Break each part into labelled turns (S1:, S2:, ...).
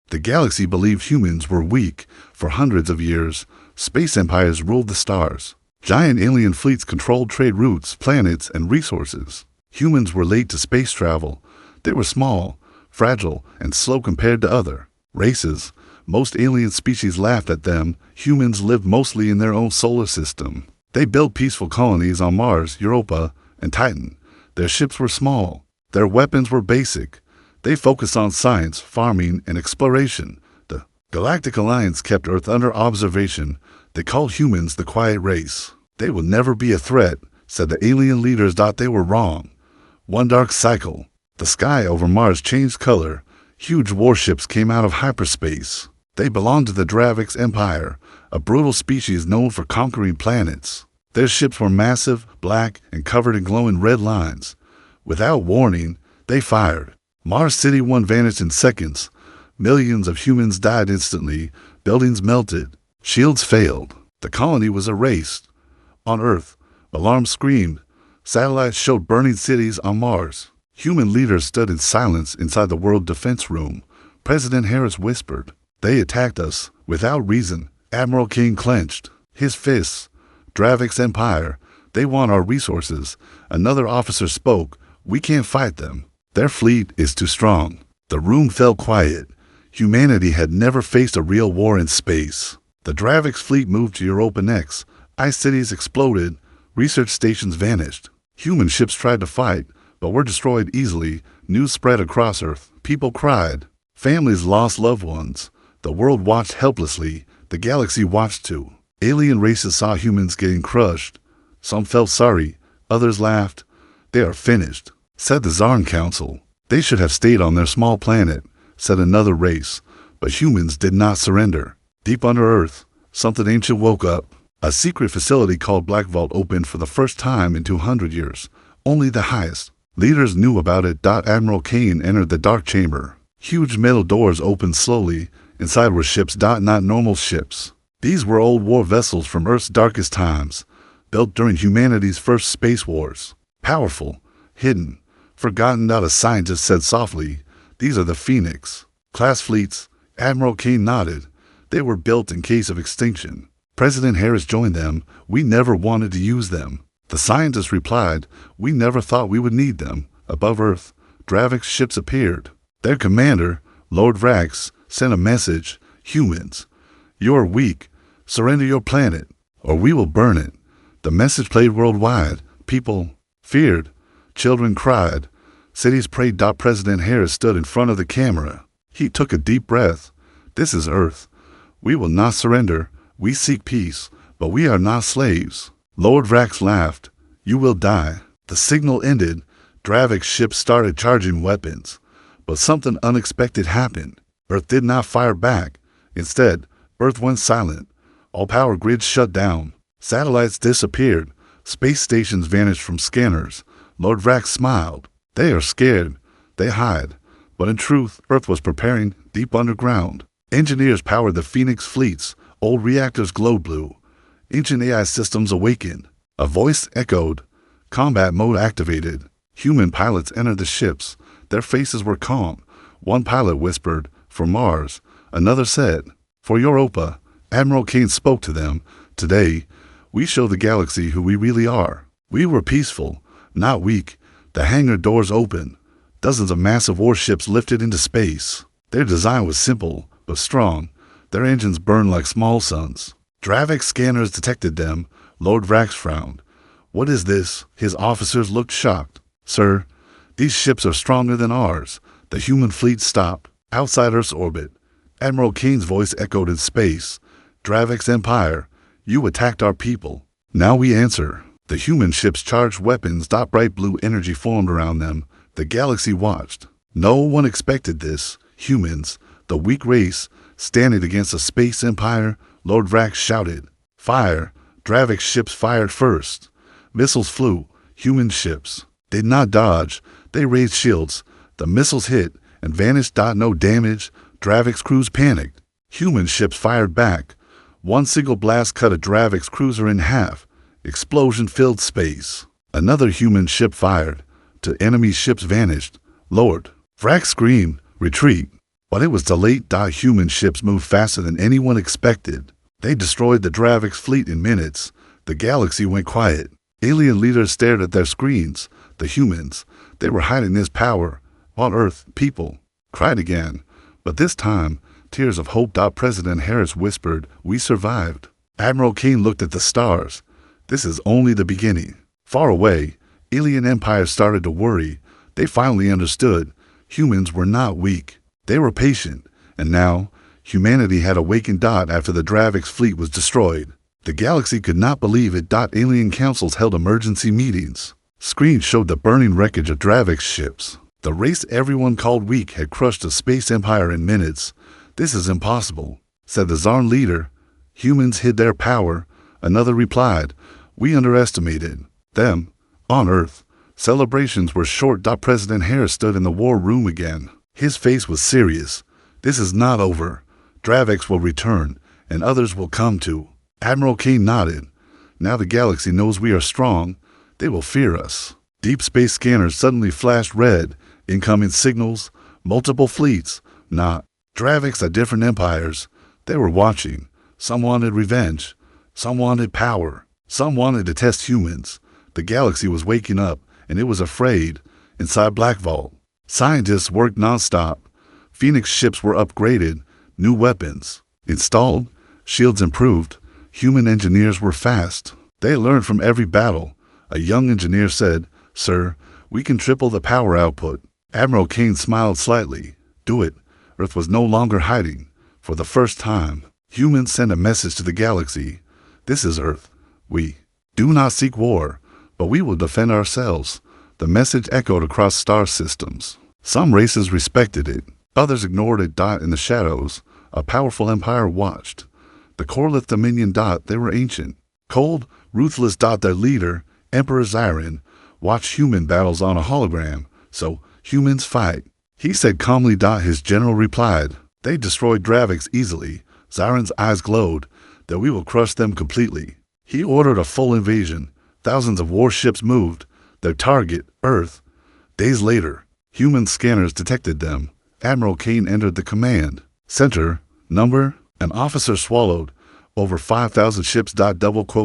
S1: The galaxy believed humans were weak. For hundreds of years, space empires ruled the stars. Giant alien fleets controlled trade routes, planets, and resources. Humans were late to space travel. They were small, fragile, and slow compared to other races. Most alien species laughed at them. Humans lived mostly in their own solar system. They built peaceful colonies on Mars, Europa, and Titan. Their ships were small. Their weapons were basic. They focused on science, farming, and exploration. The Galactic Alliance kept Earth under observation. They called humans the quiet race. They would never be a threat, said the alien leaders. They were wrong. One dark cycle. The sky over Mars changed color. Huge warships came out of hyperspace. They belonged to the Dravix Empire, a brutal species known for conquering planets. Their ships were massive, black, and covered in glowing red lines. Without warning, they fired. Mars City 1 vanished in seconds. Millions of humans died instantly. Buildings melted. Shields failed. The colony was erased. On Earth, alarms screamed. Satellites showed burning cities on Mars. Human leaders stood in silence inside the World Defense Room. President Harris whispered, "They attacked us, without reason." Admiral King clenched his fists. Dravix Empire, they want our resources. Another officer spoke, "We can't fight them. Their fleet is too strong." The room fell quiet. Humanity had never faced a real war in space. The Dravix fleet moved to Europa next. Ice cities exploded. Research stations vanished. Human ships tried to fight, but were destroyed easily. News spread across Earth. People cried. Families lost loved ones. The world watched helplessly. The galaxy watched too. Alien races saw humans getting crushed. Some felt sorry. Others laughed. "They are finished," said the Zarn Council. "They should have stayed on their small planet," said another race. But humans did not surrender. Deep under Earth, something ancient woke up. A secret facility called Black Vault opened for the first time in 200 years. Only the highest leaders knew about it. Admiral Kane entered the dark chamber. Huge metal doors opened slowly. Inside were ships. Not normal ships. These were old war vessels from Earth's darkest times, built during humanity's first space wars. Powerful, hidden, forgotten. A scientist said softly, "These are the Phoenix class fleets." Admiral Kane nodded. They were built in case of extinction. President Harris joined them. "We never wanted to use them." The scientist replied, "We never thought we would need them." Above Earth, Dravix ships appeared. Their commander, Lord Vrax, sent a message. "Humans, you are weak. Surrender your planet, or we will burn it." The message played worldwide. People feared. Children cried. Cities prayed. President Harris stood in front of the camera. He took a deep breath. "This is Earth. We will not surrender. We seek peace, but we are not slaves." Lord Vrax laughed. "You will die." The signal ended. Dravix ships started charging weapons. But something unexpected happened. Earth did not fire back. Instead, Earth went silent. All power grids shut down. Satellites disappeared. Space stations vanished from scanners. Lord Vrax smiled. "They are scared. They hide." But in truth, Earth was preparing deep underground. Engineers powered the Phoenix fleets. Old reactors glowed blue. Ancient AI systems awakened. A voice echoed. Combat mode activated. Human pilots entered the ships. Their faces were calm. One pilot whispered, "For Mars." Another said, "For Europa." Admiral Kane spoke to them. "Today, we show the galaxy who we really are. We were peaceful, not weak." The hangar doors opened. Dozens of massive warships lifted into space. Their design was simple, but strong. Their engines burned like small suns. Dravix scanners detected them. Lord Vrax frowned. "What is this?" His officers looked shocked. "Sir, these ships are stronger than ours." The human fleet stopped. Outside Earth's orbit, Admiral Kane's voice echoed in space. "Dravix Empire, you attacked our people. Now we answer." The human ships charged weapons. Bright blue energy formed around them. The galaxy watched. No one expected this. Humans, the weak race, standing against a space empire. Lord Vrax shouted, "Fire!" Dravix ships fired first. Missiles flew. Human ships did not dodge. They raised shields. The missiles hit and vanished. No damage. Dravix crews panicked. Human ships fired back. One single blast cut a Dravix cruiser in half. Explosion filled space. Another human ship fired. Enemy ships vanished. Lord Vrax screamed, "Retreat!" But it was too late. Human ships moved faster than anyone expected. They destroyed the Dravix fleet in minutes. The galaxy went quiet. Alien leaders stared at their screens. The humans, they were hiding this power. On Earth, people cried again. But this time, tears of hope. President Harris whispered, "We survived." Admiral Kane looked at the stars. This is only the beginning. Far away, alien empires started to worry. They finally understood. Humans were not weak. They were patient. And now, humanity had awakened. After the Dravix fleet was destroyed. The galaxy could not believe it. Alien councils held emergency meetings. Screens showed the burning wreckage of Dravix ships. The race everyone called weak had crushed a space empire in minutes. "This is impossible," said the Zarn leader. "Humans hid their power." Another replied, "We underestimated them." On Earth, celebrations were short. President Harris stood in the war room again. His face was serious. "This is not over. Dravix will return, and others will come too." Admiral Kane nodded. "Now the galaxy knows we are strong. They will fear us." Deep space scanners suddenly flashed red. Incoming signals, multiple fleets. Not Dravix are different empires. They were watching. Some wanted revenge. Some wanted power. Some wanted to test humans. The galaxy was waking up, and it was afraid. Inside Black Vault, scientists worked nonstop. Phoenix ships were upgraded. New weapons installed. Shields improved. Human engineers were fast. They learned from every battle. A young engineer said, "Sir, we can triple the power output." Admiral Kane smiled slightly. "Do it." Earth was no longer hiding. For the first time, humans sent a message to the galaxy. "This is Earth. We do not seek war, but we will defend ourselves." The message echoed across star systems. Some races respected it. Others ignored it. In the shadows, a powerful empire watched. The Corlith Dominion. They were ancient, cold, ruthless. Their leader, Emperor Zyron, watched human battles on a hologram. "So, humans fight," he said calmly. His general replied, "They destroyed Dravix easily." Zyron's eyes glowed. "That we will crush them completely." He ordered a full invasion. Thousands of warships moved. Their target, Earth. Days later, human scanners detected them. Admiral Kane entered the command center. "Number?" An officer swallowed. "Over 5,000 ships.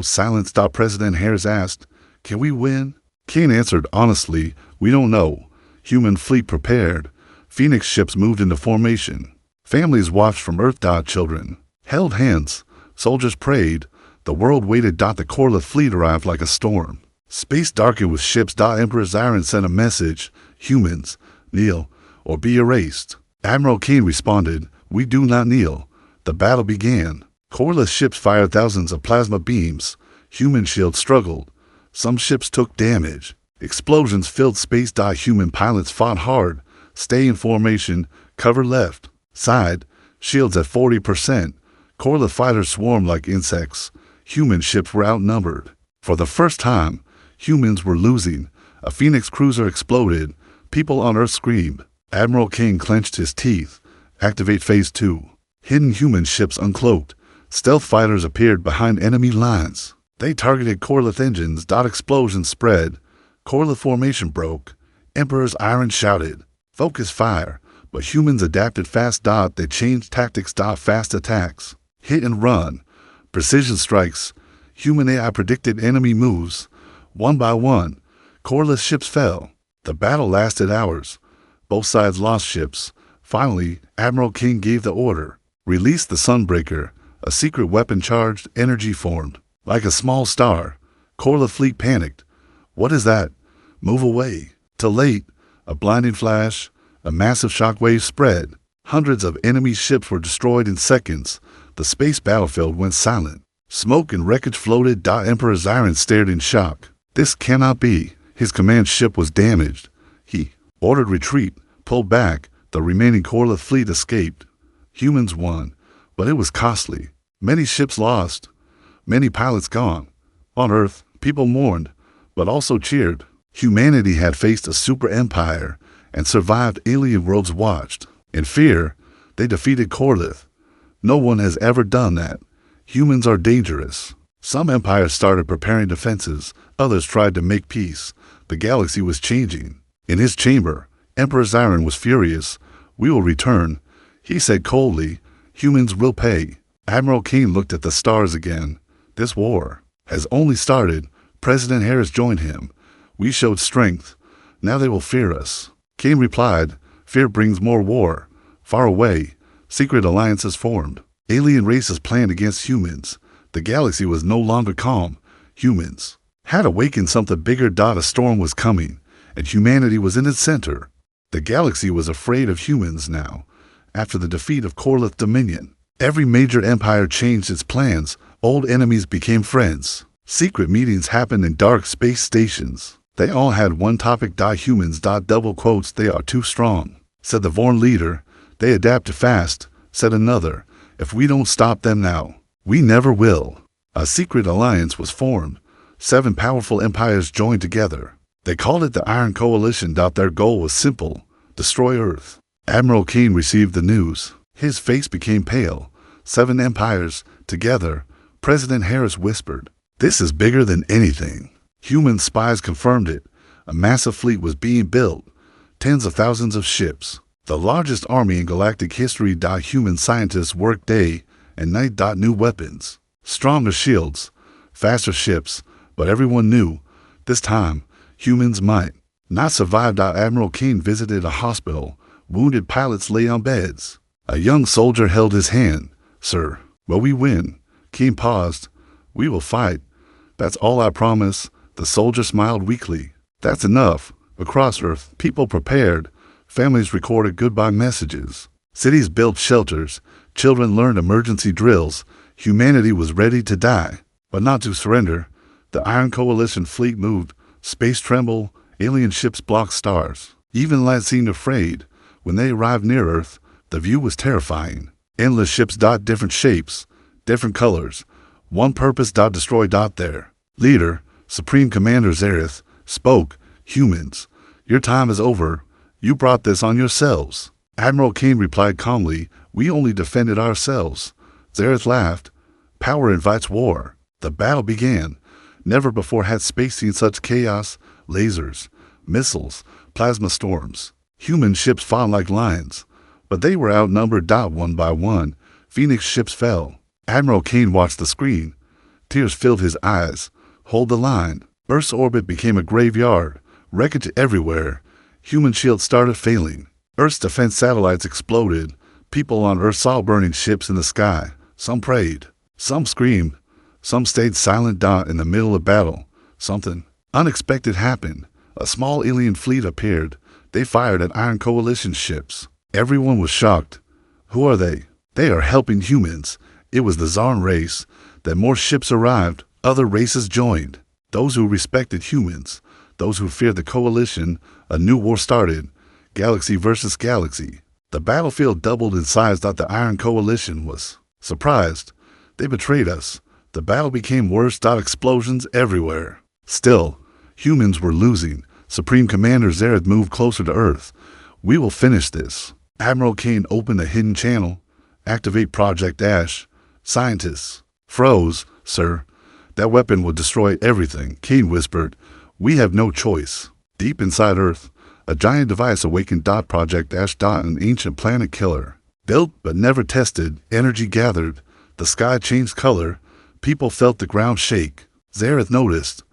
S1: Silence. President Harris asked, "Can we win?" Kane answered honestly, "We don't know." Human fleet prepared. Phoenix ships moved into formation. Families watched from Earth. Children held hands. Soldiers prayed. The world waited. The Corlith fleet arrived like a storm. Space darkened with ships. Emperor Zyron sent a message. "Humans, kneel or be erased." Admiral Kane responded, "We do not kneel." The battle began. Corlith ships fired thousands of plasma beams. Human shields struggled. Some ships took damage. Explosions filled space. Human pilots fought hard. Stay in formation. Cover left. Side. Shields at 40%. Corlith fighters swarmed like insects. Human ships were outnumbered. For the first time, humans were losing. A Phoenix cruiser exploded. People on Earth screamed. Admiral King clenched his teeth. Activate Phase 2. Hidden human ships uncloaked. Stealth fighters appeared behind enemy lines. They targeted Corlith engines. Explosions spread. Corlith formation broke. Emperor's Iron shouted, "Focus fire." But humans adapted fast. They changed tactics. Fast attacks. Hit and run. Precision strikes. Human AI predicted enemy moves. One by one, Corlith ships fell. The battle lasted hours. Both sides lost ships. Finally, Admiral King gave the order. Release the Sunbreaker. A secret weapon charged energy formed. Like a small star. Corlith fleet panicked. "What is that?" "Move away." Too late. A blinding flash. A massive shockwave spread. Hundreds of enemy ships were destroyed in seconds. The space battlefield went silent. Smoke and wreckage floated. Emperor Zyron stared in shock. This cannot be. His command ship was damaged. He ordered retreat, pulled back. The remaining Corlith fleet escaped. Humans won, but it was costly. Many ships lost. Many pilots gone. On Earth, people mourned, but also cheered. Humanity had faced a super empire and survived. Alien worlds watched. In fear, they defeated Corlith. No one has ever done that. Humans are dangerous. Some empires started preparing defenses. Others tried to make peace. The galaxy was changing. In his chamber, Emperor Zyron was furious. "We will return." He said coldly, "Humans will pay." Admiral Kane looked at the stars again. "This war has only started." President Harris joined him. "We showed strength. Now they will fear us." Kane replied, "Fear brings more war." Far away, secret alliances formed. Alien races planned against humans. The galaxy was no longer calm. Humans had awakened something bigger. A storm was coming, and humanity was in its center. The galaxy was afraid of humans now. After the defeat of Corlith Dominion, every major empire changed its plans. Old enemies became friends. Secret meetings happened in dark space stations. They all had one topic: humans. Double quotes, "They are too strong," said the Vorn leader. "They adapt too fast," said another. "If we don't stop them now, we never will." A secret alliance was formed. 7 powerful empires joined together. They called it the Iron Coalition. Their goal was simple: destroy Earth. Admiral Kane received the news. His face became pale. 7 empires together. President Harris whispered, "This is bigger than anything." Human spies confirmed it. A massive fleet was being built. Tens of thousands of ships. The largest army in galactic history. Human scientists worked day and night. New weapons, stronger shields, faster ships. But everyone knew, this time, humans might not survive. Admiral Kane visited a hospital. Wounded pilots lay on beds. A young soldier held his hand. "Sir, will we win?" Kane paused. "We will fight. That's all I promise." The soldier smiled weakly. "That's enough." Across Earth, people prepared. Families recorded goodbye messages. Cities built shelters. Children learned emergency drills. Humanity was ready to die, but not to surrender. The Iron Coalition fleet moved. Space trembled. Alien ships blocked stars. Even light seemed afraid. When they arrived near Earth, the view was terrifying. Endless ships. Different shapes, different colors. One purpose. Destroy. Their leader, Supreme Commander Zareth, spoke. "Humans, your time is over. You brought this on yourselves." Admiral Kane replied calmly, "We only defended ourselves." Zareth laughed. "Power invites war." The battle began. Never before had space seen such chaos. Lasers, missiles, plasma storms. Human ships fought like lions, but they were outnumbered. One by one, Phoenix ships fell. Admiral Kane watched the screen. Tears filled his eyes. "Hold the line." Earth's orbit became a graveyard. Wreckage everywhere. Human shields started failing. Earth's defense satellites exploded. People on Earth saw burning ships in the sky. Some prayed. Some screamed. Some stayed silent. In the middle of battle, something unexpected happened. A small alien fleet appeared. They fired at Iron Coalition ships. Everyone was shocked. "Who are they?" "They are helping humans." It was the Zarn race. Then more ships arrived. Other races joined. Those who respected humans. Those who feared the Coalition. A new war started. Galaxy versus galaxy. The battlefield doubled in size. The Iron Coalition was surprised. They betrayed us. The battle became worse. Explosions everywhere. Still, humans were losing. Supreme Commander Zareth moved closer to Earth. "We will finish this." Admiral Kane opened a hidden channel. "Activate Project Ash." Scientists froze. "Sir, that weapon will destroy everything." Kane whispered, "We have no choice." Deep inside Earth, a giant device awakened. Project Ash. An ancient planet killer. Built but never tested. Energy gathered. The sky changed color. People felt the ground shake. Zareth noticed.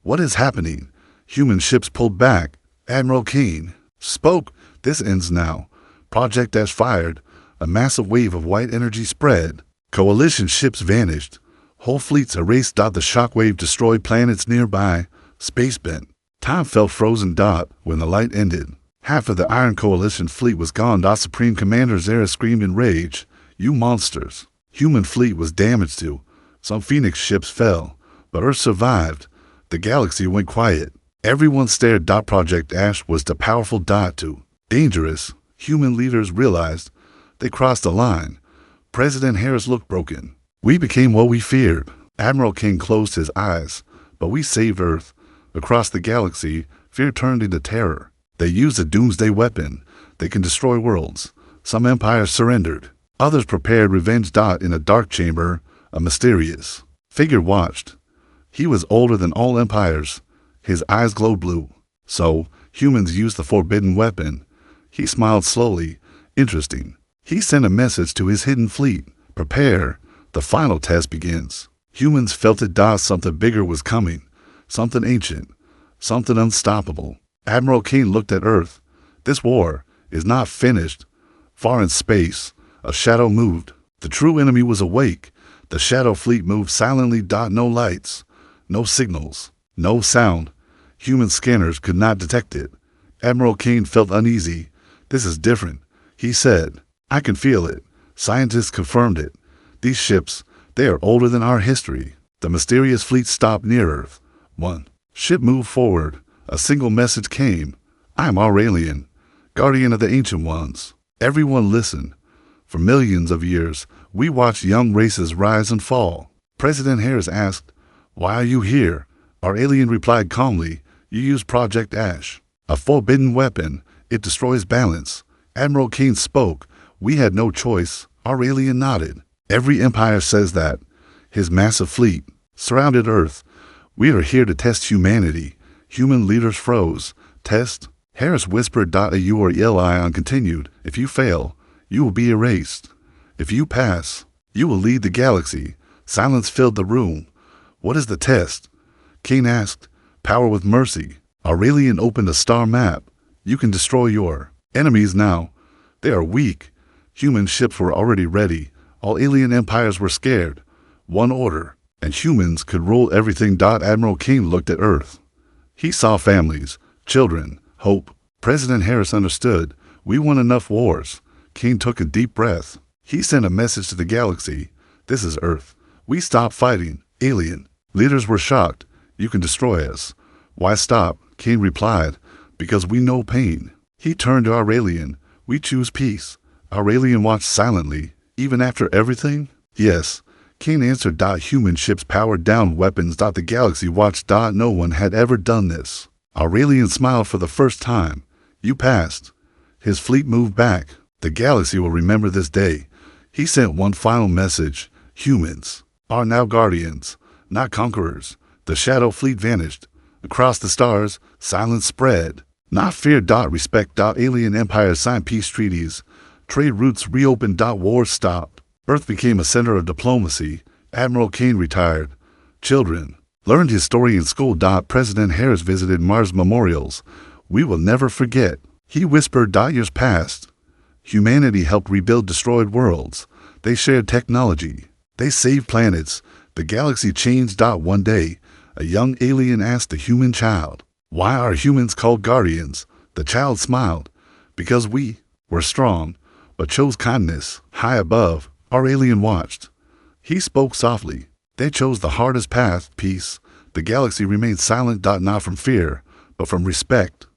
S1: "What is happening?" Human ships pulled back. Admiral Kane spoke. "This ends now." Project Ash fired. A massive wave of white energy spread. Coalition ships vanished. Whole fleets erased. The shockwave destroyed planets nearby. Space bent. Time felt frozen. When the light ended, half of the Iron Coalition fleet was gone. Supreme Commander Zareth screamed in rage. "You monsters!" Human fleet was damaged too. Some Phoenix ships fell, but Earth survived. The galaxy went quiet. Everyone stared. Project Ash was too powerful. Too dangerous. Human leaders realized they crossed the line. President Harris looked broken. "We became what we feared." Admiral King closed his eyes. "But we saved Earth." Across the galaxy, fear turned into terror. They used a doomsday weapon. They can destroy worlds. Some empires surrendered. Others prepared revenge. In a dark chamber, a mysterious figure watched. He was older than all empires. His eyes glowed blue. "So, humans used the forbidden weapon." He smiled slowly. "Interesting." He sent a message to his hidden fleet. Prepare. The final test begins. Humans felt it. Something bigger was coming. Something ancient. Something unstoppable. Admiral Kane looked at Earth. This war is not finished. Far in space, a shadow moved. The true enemy was awake. The shadow fleet moved silently. No lights. No signals. No sound. Human scanners could not detect it. Admiral Kane felt uneasy. This is different, he said. I can feel it. Scientists confirmed it. These ships, they are older than our history. The mysterious fleet stopped near Earth. One ship moved forward. A single message came. I am Aurelian, guardian of the ancient ones. Everyone listened. For millions of years, we watched young races rise and fall. President Harris asked, "Why are you here?" Aurelian replied calmly, "You use Project Ash, a forbidden weapon. It destroys balance." Admiral Kane spoke. "We had no choice." Aurelian nodded. "Every empire says that." His massive fleet surrounded Earth. "We are here to test humanity." Human leaders froze. "Test?" Harris whispered. Aurelian continued, "If you fail, you will be erased. If you pass, you will lead the galaxy." Silence filled the room. "What is the test?" Kane asked. "Power with mercy." Aurelian opened a star map. "You can destroy your enemies now. They are weak." Human ships were already ready. All alien empires were scared. One order, and humans could rule everything. Admiral Kane looked at Earth. He saw families, children, hope. President Harris understood. We won enough wars. Kane took a deep breath. He sent a message to the galaxy. "This is Earth. We stopped fighting. Alien." Leaders were shocked. "You can destroy us." "Why stop?" Kane replied. "Because we know pain." He turned to Aurelian. "We choose peace." Aurelian watched silently. "Even after everything?" "Yes." Kane answered. Human ships powered down weapons. The galaxy watched. No one had ever done this. Aurelian smiled for the first time. "You passed." His fleet moved back. "The galaxy will remember this day." He sent one final message. "Humans are now guardians, not conquerors." The shadow fleet vanished. Across the stars, silence spread. Not fear. Respect. Alien empires signed peace treaties. Trade routes reopened. Wars stopped. Earth became a center of diplomacy. Admiral Kane retired. Children learned his story in school. President Harris visited Mars memorials. "We will never forget." He whispered. "Years passed. Humanity helped rebuild destroyed worlds. They shared technology. They saved planets. The galaxy changed. One day, a young alien asked a human child, "Why are humans called guardians?" The child smiled. "Because we were strong, but chose kindness." High above, Aurelian watched. He spoke softly. "They chose the hardest path, peace." The galaxy remained silent. Not from fear, but from respect.